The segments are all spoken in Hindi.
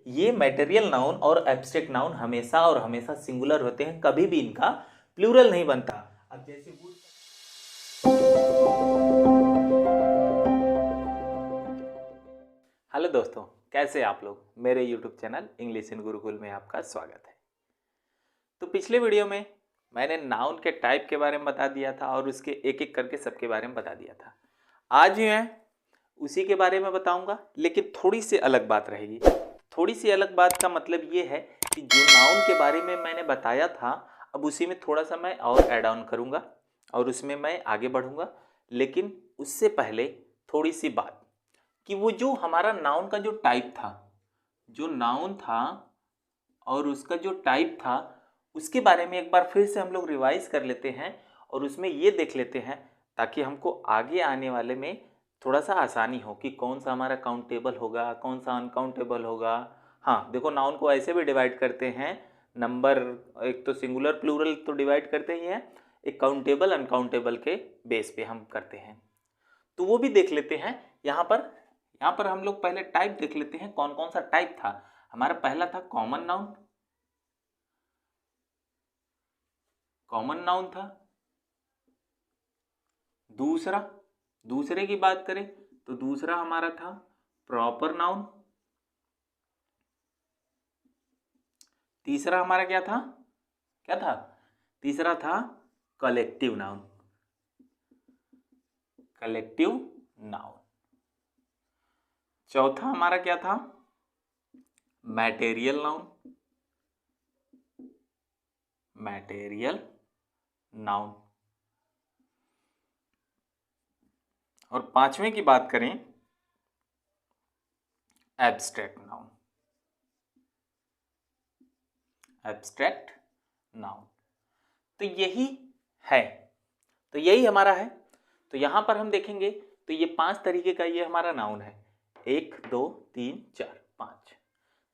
ये मटेरियल नाउन और एब्स्ट्रैक्ट नाउन हमेशा और हमेशा सिंगुलर होते हैं, कभी भी इनका प्लूरल नहीं बनता। अब जैसे हेलो दोस्तों, कैसे आप लोग। मेरे YouTube channel English in Gurukul में आपका स्वागत है। तो पिछले वीडियो में मैंने नाउन के टाइप के बारे में बता दिया था और उसके एक एक करके सबके बारे में बता दिया था। आज भी मैं उसी के बारे में बताऊंगा, लेकिन थोड़ी सी अलग बात रहेगी। थोड़ी सी अलग बात का मतलब ये है कि जो नाउन के बारे में मैंने बताया था, अब उसी में थोड़ा सा मैं और ऐड ऑन करूँगा और उसमें मैं आगे बढ़ूँगा। लेकिन उससे पहले थोड़ी सी बात कि वो जो हमारा नाउन का जो टाइप था, जो नाउन था और उसका जो टाइप था, उसके बारे में एक बार फिर से हम लोग रिवाइज कर लेते हैं और उसमें ये देख लेते हैं ताकि हमको आगे आने वाले में थोड़ा सा आसानी हो कि कौन सा हमारा काउंटेबल होगा, कौन सा अनकाउंटेबल होगा। हाँ देखो, नाउन को ऐसे भी डिवाइड करते हैं नंबर, एक तो सिंगुलर प्लूरल तो डिवाइड करते ही हैं, एक काउंटेबल अनकाउंटेबल के बेस पे हम करते हैं, तो वो भी देख लेते हैं। यहाँ पर हम लोग पहले टाइप देख लेते हैं, कौन कौन सा टाइप था। हमारा पहला था कॉमन नाउन, कॉमन नाउन था। दूसरे की बात करें तो दूसरा हमारा था प्रॉपर नाउन। तीसरा हमारा क्या था तीसरा था कलेक्टिव नाउन, कलेक्टिव नाउन। चौथा हमारा क्या था, मैटेरियल नाउन, मैटेरियल नाउन। और पांचवें की बात करें एब्स्ट्रैक्ट नाउन, एब्स्ट्रैक्ट नाउन। तो यही हमारा है। तो यहां पर हम देखेंगे तो ये 5 तरीके का ये हमारा नाउन है, 1 2 3 4 5।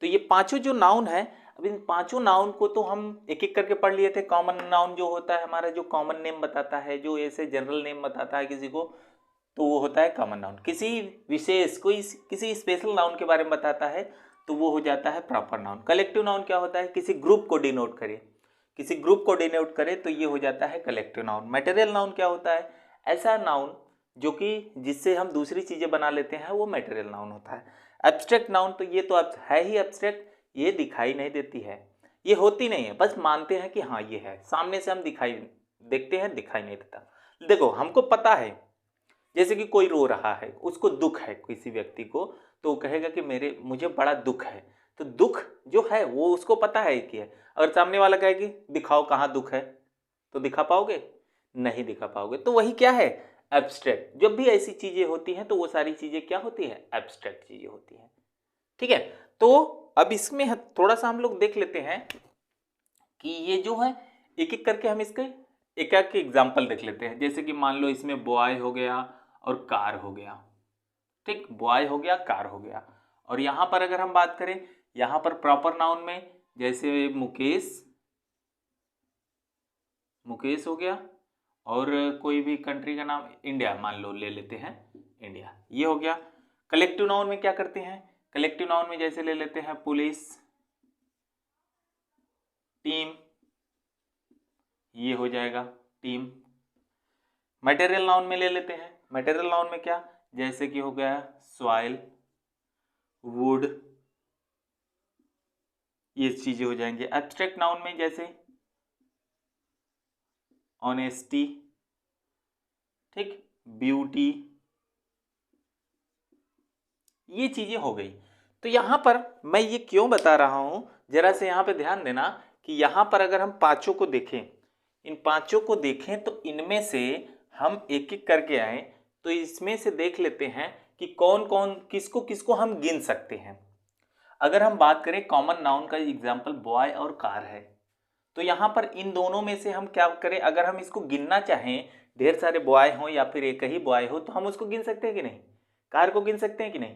तो ये पांचों जो नाउन है, अब इन पांचों नाउन को तो हम एक एक करके पढ़ लिए थे। कॉमन नाउन जो होता है हमारा, जो कॉमन नेम बताता है, जो ऐसे जनरल नेम बताता है किसी को, तो वो होता है कॉमन नाउन। किसी विशेष किसी स्पेशल नाउन के बारे में बताता है तो वो हो जाता है प्रॉपर नाउन। कलेक्टिव नाउन क्या होता है, किसी ग्रुप को डिनोट करे तो ये हो जाता है कलेक्टिव नाउन। मटेरियल नाउन क्या होता है, ऐसा नाउन जो कि जिससे हम दूसरी चीजें बना लेते हैं, वो मटेरियल नाउन होता है। एब्स्ट्रैक्ट नाउन तो ये तो अब है ही एब्स्ट्रैक्ट, ये दिखाई नहीं देती है, ये होती नहीं है, बस मानते हैं कि हाँ ये है, सामने से हम देखते हैं, दिखाई नहीं देता। देखो हमको पता है, जैसे कि कोई रो रहा है, उसको दुख है किसी व्यक्ति को, तो वो कहेगा कि मुझे बड़ा दुख है। तो दुख जो है वो उसको पता है कि है। अगर सामने वाला कहे कि दिखाओ कहाँ दुख है, तो दिखा पाओगे? नहीं दिखा पाओगे। तो वही क्या है, एब्स्ट्रैक्ट। जब भी ऐसी चीजें होती हैं तो वो सारी चीजें क्या होती है, एब्स्ट्रैक्ट चीजें होती हैं। ठीक है, तो अब इसमें थोड़ा सा हम लोग देख लेते हैं कि ये जो है एक एक करके हम इसके एक एक एग्जाम्पल देख लेते हैं। जैसे कि मान लो इसमें बॉय हो गया और कार हो गया, ठीक, बॉय हो गया, कार हो गया। और यहां पर अगर हम बात करें, यहां पर प्रॉपर नाउन में जैसे मुकेश हो गया, और कोई भी कंट्री का नाम इंडिया मान लो ले लेते हैं, इंडिया, ये हो गया। कलेक्टिव नाउन में क्या करते हैं, कलेक्टिव नाउन में जैसे ले लेते हैं पुलिस, टीम, ये हो जाएगा टीम। मटेरियल नाउन में ले लेते हैं, मटेरियल नाउन में क्या, जैसे कि हो गया सॉइल, वुड, ये चीजें हो जाएंगे। एब्स्ट्रैक्ट नाउन में जैसे ऑनेस्टी, ठीक, ब्यूटी, ये चीजें हो गई। तो यहां पर मैं ये क्यों बता रहा हूं, जरा से यहां पे ध्यान देना कि यहां पर अगर हम पांचों को देखें, इन पांचों को देखें तो इनमें से हम एक एक करके आए तो इसमें से देख लेते हैं कि कौन कौन किसको किसको हम गिन सकते हैं। अगर हम बात करें कॉमन नाउन का एग्जाम्पल बॉय और कार है, तो यहां पर इन दोनों में से हम क्या करें, अगर हम इसको गिनना चाहें, ढेर सारे बॉय हो या फिर एक ही बॉय हो, तो हम उसको गिन सकते हैं कि नहीं, कार को गिन सकते हैं कि नहीं।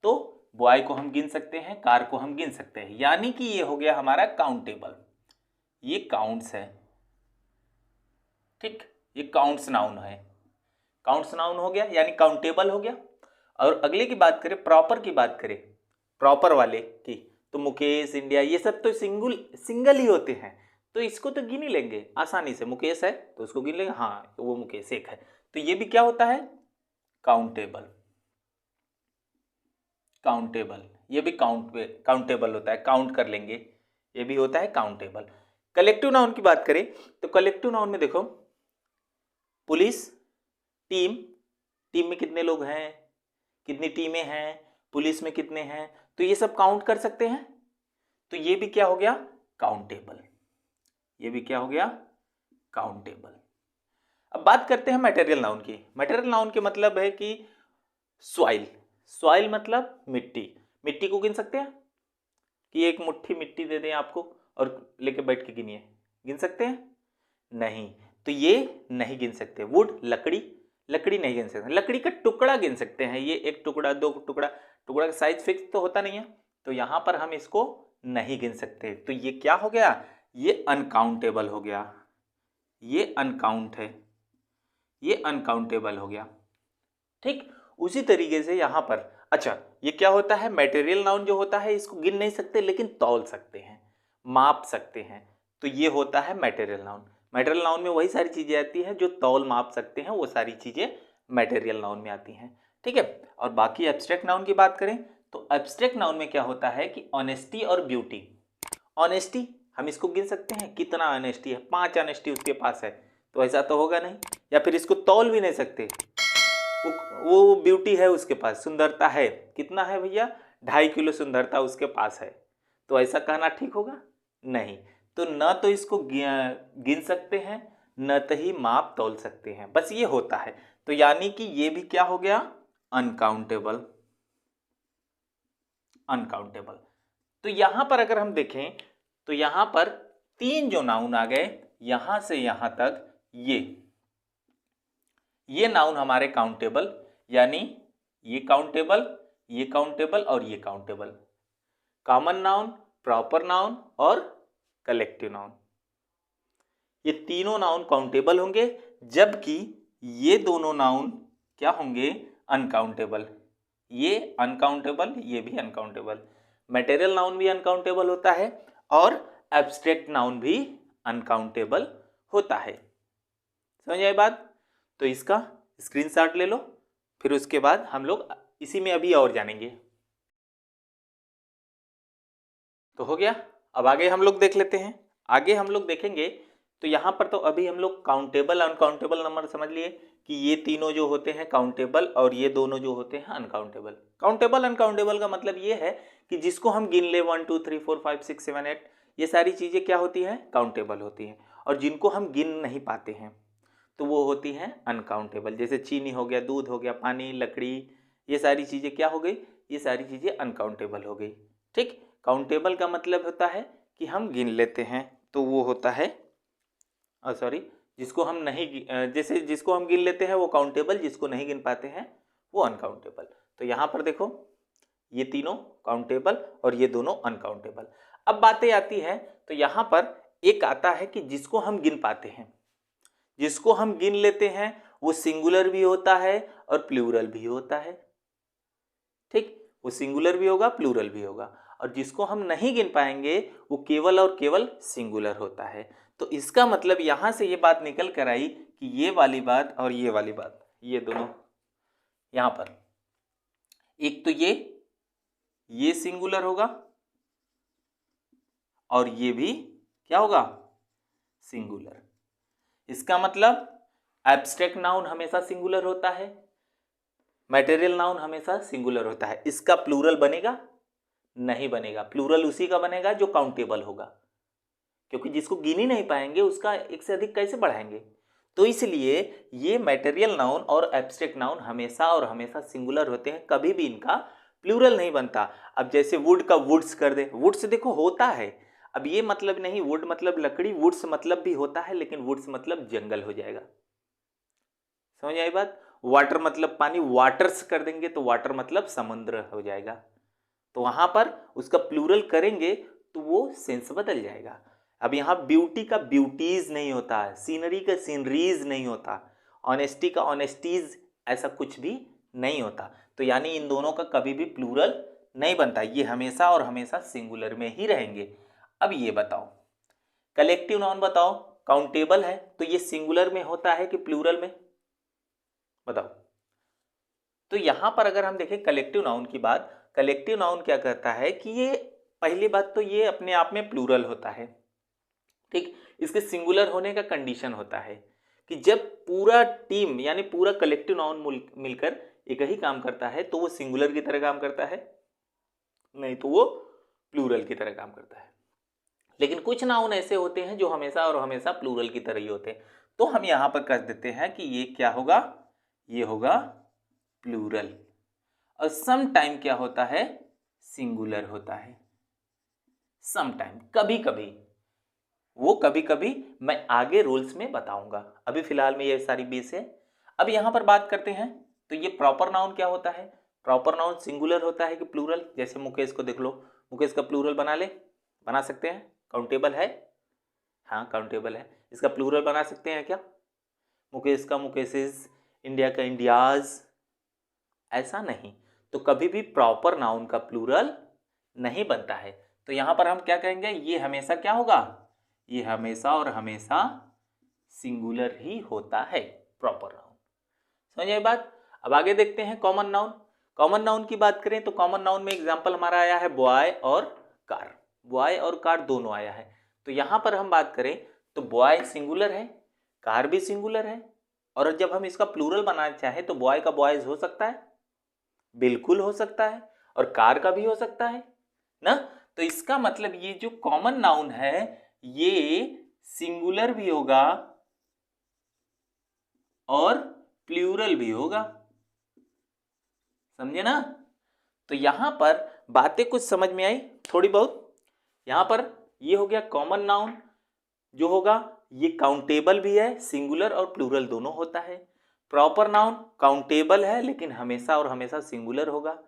तो बॉय को हम गिन सकते हैं, कार को हम गिन सकते हैं, यानी कि ये हो गया हमारा काउंटेबल, ये काउंट्स है, ठीक, ये काउंट्स नाउन है, काउंट्स नाउन हो गया यानी काउंटेबल हो गया। और अगले की बात करें, प्रॉपर की बात करें, प्रॉपर वाले की, तो मुकेश, इंडिया, ये सब तो सिंगल ही होते हैं, तो इसको तो गिन ही लेंगे आसानी से। मुकेश है तो उसको गिन लेंगे, हाँ वो मुकेश एक है। तो ये भी क्या होता है, काउंटेबल। ये भी काउंटेबल होता है, काउंट कर लेंगे, ये भी होता है काउंटेबल। कलेक्टिव नाउन की बात करें तो कलेक्टिव नाउन में देखो, पुलिस, टीम में कितने लोग हैं, कितनी टीमें हैं, पुलिस में कितने हैं, तो ये सब काउंट कर सकते हैं, तो ये भी क्या हो गया, काउंटेबल। ये भी क्या हो गया, काउंटेबल। अब बात करते हैं मटेरियल नाउन की। मटेरियल नाउन के मतलब है कि सॉइल मतलब मिट्टी को गिन सकते हैं कि एक मुट्ठी मिट्टी दे दें आपको और लेके बैठ के गिनिए, गिन सकते हैं, नहीं, तो ये नहीं गिन सकते। वुड, लकड़ी नहीं गिन सकते। लकड़ी का टुकड़ा गिन सकते हैं, ये एक टुकड़ा, दो टुकड़ा का साइज फिक्स तो होता नहीं है, तो यहां पर हम इसको नहीं गिन सकते, तो ये क्या हो गया, ये अनकाउंटेबल हो गया, ये अनकाउंट है, ये अनकाउंटेबल हो गया। ठीक, उसी तरीके से यहां पर, अच्छा ये क्या होता है, मटेरियल नाउन जो होता है इसको गिन नहीं सकते लेकिन तौल सकते हैं, माप सकते हैं, तो ये होता है मटेरियल नाउन। मटेरियल नाउन में वही सारी चीजें आती हैं जो तौल माप सकते हैं, वो सारी चीजें मटेरियल नाउन में आती हैं। ठीक है, और बाकी एब्स्ट्रैक्ट नाउन की बात करें तो एब्स्ट्रैक्ट नाउन में क्या होता है कि ऑनेस्टी और ब्यूटी। ऑनेस्टी हम इसको गिन सकते हैं, कितना ऑनेस्टी है, 5 ऑनेस्टी उसके पास है, तो ऐसा तो होगा नहीं, या फिर इसको तौल भी नहीं सकते, वो ब्यूटी है उसके पास, सुंदरता है, कितना है भैया, 2.5 किलो सुंदरता उसके पास है, तो ऐसा कहना ठीक होगा, नहीं, तो न तो इसको गिन सकते हैं, न तो ही माप तौल सकते हैं, बस ये होता है, तो यानी कि ये भी क्या हो गया, अनकाउंटेबल। तो यहां पर अगर हम देखें तो यहां पर 3 जो नाउन आ गए, यहां से यहां तक, ये नाउन हमारे काउंटेबल, यानी ये काउंटेबल और ये countable, common noun, proper noun और कलेक्टिव नाउन, ये तीनों नाउन काउंटेबल होंगे, जबकि ये दोनों नाउन क्या होंगे, अनकाउंटेबल। ये अनकाउंटेबल, ये भी अनकाउंटेबल। मटेरियल नाउन भी अनकाउंटेबल होता है और एब्स्ट्रैक्ट नाउन भी अनकाउंटेबल होता है। समझ आई बात? तो इसका स्क्रीनशॉट ले लो, फिर उसके बाद हम लोग इसी में अभी और जानेंगे। तो हो गया, अब आगे हम लोग देख लेते हैं। आगे हम लोग देखेंगे तो यहाँ पर तो अभी हम लोग काउंटेबल अनकाउंटेबल नंबर समझ लिए कि ये तीनों जो होते हैं काउंटेबल और ये दोनों जो होते हैं अनकाउंटेबल। काउंटेबल अनकाउंटेबल का मतलब ये है कि जिसको हम गिन ले 1 2 3 4 5 6 7 8, ये सारी चीज़ें क्या होती हैं, काउंटेबल होती हैं, और जिनको हम गिन नहीं पाते हैं तो वो होती हैं अनकाउंटेबल। जैसे चीनी हो गया, दूध हो गया, पानी, लकड़ी, ये सारी चीज़ें क्या हो गई, ये सारी चीज़ें अनकाउंटेबल हो गई। ठीक, काउंटेबल का मतलब होता है कि हम गिन लेते हैं, तो वो होता है जिसको हम नहीं, जैसे जिसको हम गिन लेते हैं वो काउंटेबल, जिसको नहीं गिन पाते हैं वो अनकाउंटेबल। तो यहाँ पर देखो ये तीनों काउंटेबल और ये दोनों अनकाउंटेबल। अब बातें आती हैं तो यहाँ पर एक आता है कि जिसको हम गिन पाते हैं, जिसको हम गिन लेते हैं वो सिंगुलर भी होता है और प्लूरल भी होता है। ठीक, वो सिंगुलर भी होगा, प्लूरल भी होगा, और जिसको हम नहीं गिन पाएंगे वो केवल और केवल सिंगुलर होता है। तो इसका मतलब यहां से ये बात निकल कर आई कि ये वाली बात और ये वाली बात, ये दोनों यहां पर, एक तो ये सिंगुलर होगा और ये भी क्या होगा, सिंगुलर। इसका मतलब एब्स्ट्रैक्ट नाउन हमेशा सिंगुलर होता है, मटेरियल नाउन हमेशा सिंगुलर होता है। इसका प्लूरल बनेगा? नहीं बनेगा। प्लूरल उसी का बनेगा जो काउंटेबल होगा, क्योंकि जिसको गिन ही नहीं पाएंगे उसका एक से अधिक कैसे बढ़ाएंगे। तो इसलिए ये मटेरियल नाउन और एब्स्ट्रैक्ट नाउन हमेशा और हमेशा सिंगुलर होते हैं, कभी भी इनका प्लूरल नहीं बनता। अब जैसे वुड का वुड्स कर दे, वुड्स देखो होता है, अब ये मतलब नहीं वुड मतलब लकड़ी, वुड्स मतलब भी होता है, लेकिन वुड्स मतलब जंगल हो जाएगा। समझ आई बात? वाटर मतलब पानी, वाटर्स कर देंगे तो वाटर मतलब समुद्र हो जाएगा। तो वहां पर उसका प्लूरल करेंगे तो वो सेंस बदल जाएगा। अब यहाँ ब्यूटी का ब्यूटीज नहीं होता है, सीनरी का सीनरीज नहीं होता, ऑनेस्टी का ऑनेस्टीज, ऐसा कुछ भी नहीं होता। तो यानी इन दोनों का कभी भी प्लूरल नहीं बनता, ये हमेशा और हमेशा सिंगुलर में ही रहेंगे। अब ये बताओ, कलेक्टिव नाउन बताओ, काउंटेबल है तो ये सिंगुलर में होता है कि प्लूरल में, बताओ। तो यहां पर अगर हम देखें कलेक्टिव नाउन की बात, कलेक्टिव नाउन क्या कहता है कि ये पहली बात तो ये अपने आप में प्लूरल होता है, ठीक। इसके सिंगुलर होने का कंडीशन होता है कि जब पूरा टीम यानी पूरा कलेक्टिव नाउन मिलकर एक ही काम करता है तो वो सिंगुलर की तरह काम करता है, नहीं तो वो प्लूरल की तरह काम करता है। लेकिन कुछ नाउन ऐसे होते हैं जो हमेशा और हमेशा प्लूरल की तरह ही होते हैं, तो हम यहां पर कह देते हैं कि ये क्या होगा, ये होगा प्लूरल। और सम टाइम क्या होता है, सिंगुलर होता है। सम टाइम, कभी कभी, वो कभी कभी मैं आगे रूल्स में बताऊंगा, अभी फिलहाल में ये सारी बेस है। अब यहां पर बात करते हैं तो ये प्रॉपर नाउन क्या होता है, प्रॉपर नाउन सिंगुलर होता है कि प्लूरल। जैसे मुकेश को देख लो, मुकेश का प्लूरल बना सकते हैं, काउंटेबल है, हाँ काउंटेबल है। इसका प्लूरल बना सकते हैं क्या, मुकेश का मुकेशेस, इंडिया का इंडियाज, ऐसा नहीं। तो कभी भी प्रॉपर नाउन का प्लूरल नहीं बनता है। तो यहां पर हम क्या कहेंगे, ये हमेशा क्या होगा, ये हमेशा और हमेशा सिंगुलर ही होता है, प्रॉपर नाउन। समझिए बात। अब आगे देखते हैं कॉमन नाउन। कॉमन नाउन की बात करें तो कॉमन नाउन में एग्जांपल हमारा आया है बॉय और कार, बॉय और कार दोनों आया है। तो यहां पर हम बात करें तो बॉय सिंगुलर है, कार भी सिंगुलर है, और जब हम इसका प्लूरल बनाना चाहें तो बॉय का बॉयज हो सकता है, बिल्कुल हो सकता है, और कार का भी हो सकता है ना। तो इसका मतलब ये जो कॉमन नाउन है ये सिंगुलर भी होगा और प्लूरल भी होगा, समझे ना। तो यहां पर बातें कुछ समझ में आई थोड़ी बहुत। यहां पर ये हो गया कॉमन नाउन जो होगा ये काउंटेबल भी है, सिंगुलर और प्लूरल दोनों होता है। प्रॉपर नाउन काउंटेबल है लेकिन हमेशा और हमेशा सिंगुलर होगा।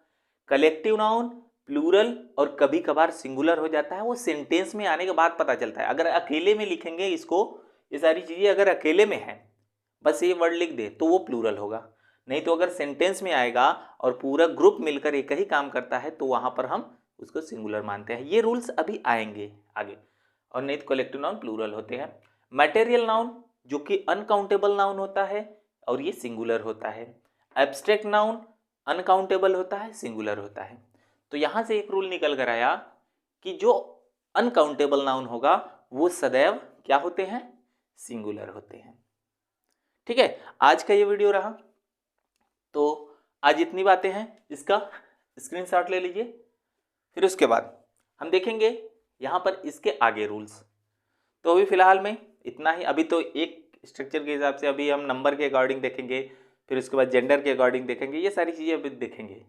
कलेक्टिव नाउन प्लूरल और कभी कभार सिंगुलर हो जाता है, वो सेंटेंस में आने के बाद पता चलता है। अगर अकेले में लिखेंगे इसको, ये सारी चीजें अगर अकेले में है, बस ये वर्ड लिख दे तो वो प्लूरल होगा, नहीं तो अगर सेंटेंस में आएगा और पूरा ग्रुप मिलकर एक ही काम करता है तो वहां पर हम उसको सिंगुलर मानते हैं। ये रूल्स अभी आएंगे आगे। और नहीं तो कलेक्टिव नाउन प्लूरल होते हैं। मटेरियल नाउन जो कि अनकाउंटेबल नाउन होता है और ये सिंगुलर होता है। एब्स्ट्रैक्ट नाउन अनकाउंटेबल होता है, सिंगुलर होता है। तो यहां से एक रूल निकल कर आया कि जो अनकाउंटेबल नाउन होगा वो सदैव क्या होते हैं, सिंगुलर होते हैं। ठीक है, आज का ये वीडियो रहा। तो आज इतनी बातें हैं, इसका स्क्रीनशॉट ले लीजिए। फिर उसके बाद हम देखेंगे यहाँ पर इसके आगे रूल्स। तो अभी फिलहाल में इतना ही। अभी तो एक स्ट्रक्चर के हिसाब से अभी हम नंबर के अकॉर्डिंग देखेंगे, फिर उसके बाद जेंडर के अकॉर्डिंग देखेंगे, ये सारी चीज़ें अभी देखेंगे।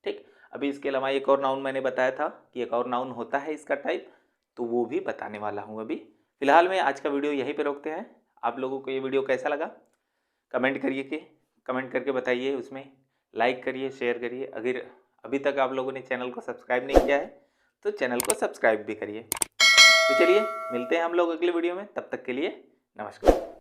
ठीक, अभी इसके अलावा एक और नाउन मैंने बताया था कि एक और नाउन होता है इसका टाइप, तो वो भी बताने वाला हूँ अभी। फिलहाल में आज का वीडियो यहीं पर रोकते हैं। आप लोगों को ये वीडियो कैसा लगा कमेंट करके बताइए, उसमें लाइक करिए, शेयर करिए। अगर अभी तक आप लोगों ने चैनल को सब्सक्राइब नहीं किया है तो चैनल को सब्सक्राइब भी करिए। तो चलिए मिलते हैं हम लोग अगले वीडियो में, तब तक के लिए नमस्कार।